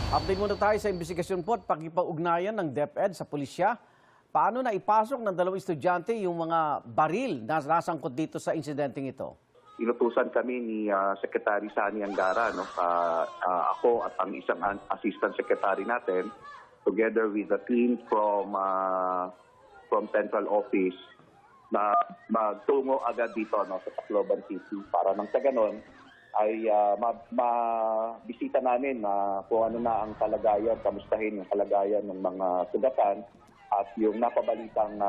Update muna tayo sa investigasyon po at pakipag-ugnayan ng DepEd sa pulisya. Paano na ipasok ng dalawang estudyante yung mga baril na nasangkot dito sa insidenteng ito? Inutusan kami ni Secretary Sani Angara, no? Ako at ang isang assistant secretary natin, together with the team from Central Office, na magtungo agad dito, no, sa Tacloban City para nang sa ganon ay mabisita namin na kung ano na ang kalagayan, kamustahin yung kalagayan ng mga sugatan at yung napabalitang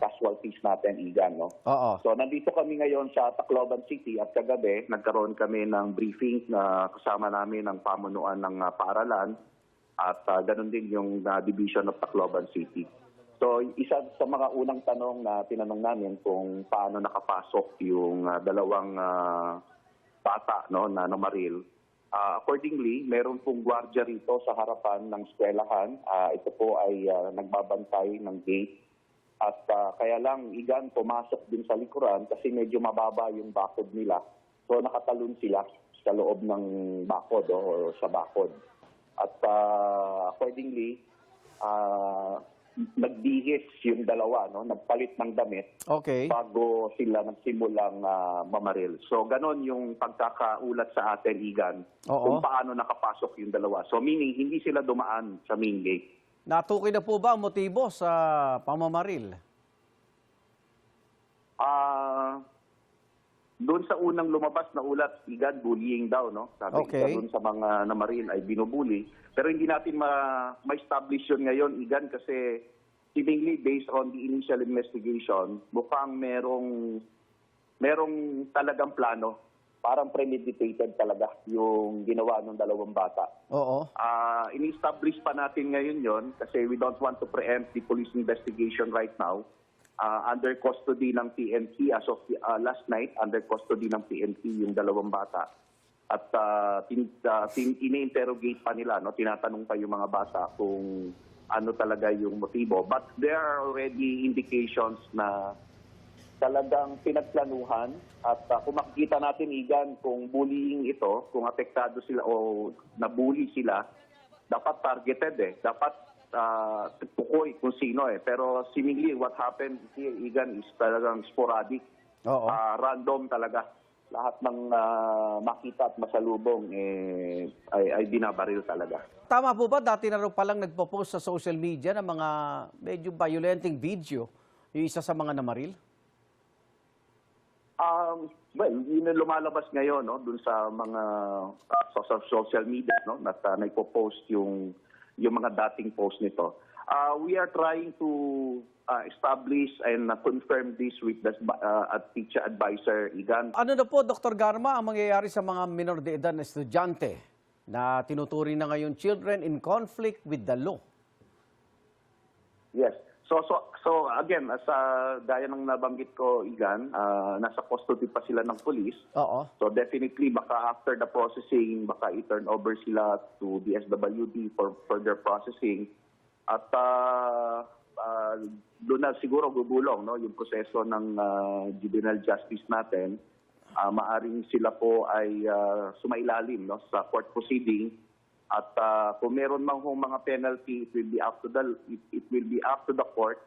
casualties natin, Igan. No? Oo. So nandito kami ngayon sa Tacloban City at kagabi nagkaroon kami ng briefing na kasama namin ng pamunuan ng paaralan at ganun din yung Division of Tacloban City. So isa sa mga unang tanong na tinanong namin kung paano nakapasok yung dalawang bata, no, na namaril. Accordingly, meron pong gwardiya rito sa harapan ng eskwelahan. Ito po ay nagbabantay ng gate. At kaya lang, Igan, pumasok din sa likuran kasi medyo mababa yung bakod nila. So nakatalon sila sa loob ng bakod o sa bakod. At accordingly, nagbihis yung dalawa, no? Nagpalit ng damit bago sila nagsimulang mamaril. So ganon yung pagkakaulat sa atin, Igan, kung paano nakapasok yung dalawa. So meaning, hindi sila dumaan sa main gate. Natukoy na po ba ang motibo sa pamamaril? Doon sa unang lumabas na ulat, Igan, bullying daw, no? Sabi doon sa mga namaril ay binubuli. Pero hindi natin ma-establish yun ngayon, Igan, kasi seemingly based on the initial investigation, mukhang merong talagang plano. Parang premeditated talaga yung ginawa ng dalawang bata. Oo. In-establish pa natin ngayon yon kasi we don't want to preempt the police investigation right now. Under custody ng PNP as of last night, under custody ng PNP yung dalawang bata. At ini-interrogate pa nila, no? Tinatanong pa yung mga bata kung ano talaga yung motibo. But there are already indications na talagang pinagplanuhan at kung makikita natin, Igan, kung bullying ito, kung apektado sila o nabully sila, dapat targeted Dapat tukoy kung sino Pero seemingly what happened here, Igan, is talagang sporadic. Random talaga. Lahat ng makita at masalubong ay binabaril talaga. Tama po ba, dati na rin palang nagpo-post sa social media ng mga medyo violenting video yung isa sa mga namaril? Well, yun yung lumalabas ngayon, no, dun sa mga social media, no, na nagpo-post yung mga dating post nito. We are trying to establish and confirm this with the teacher advisor, Igan. Ano na po, Dr. Garma, ang mangyayari sa mga minor de edad na estudyante na tinuturing na ngayon children in conflict with the law? Yes. So again, gaya ng nabanggit ko, Igan, nasa custody pa sila ng police. So definitely, baka after the processing, baka i-turn over sila to the SWD for further processing. At doon na siguro gugulong, no, yung proseso ng juvenile justice natin. Maaring sila po ay sumailalim, no, sa court proceeding. At kung meron mang mga penalty, it will be up to the court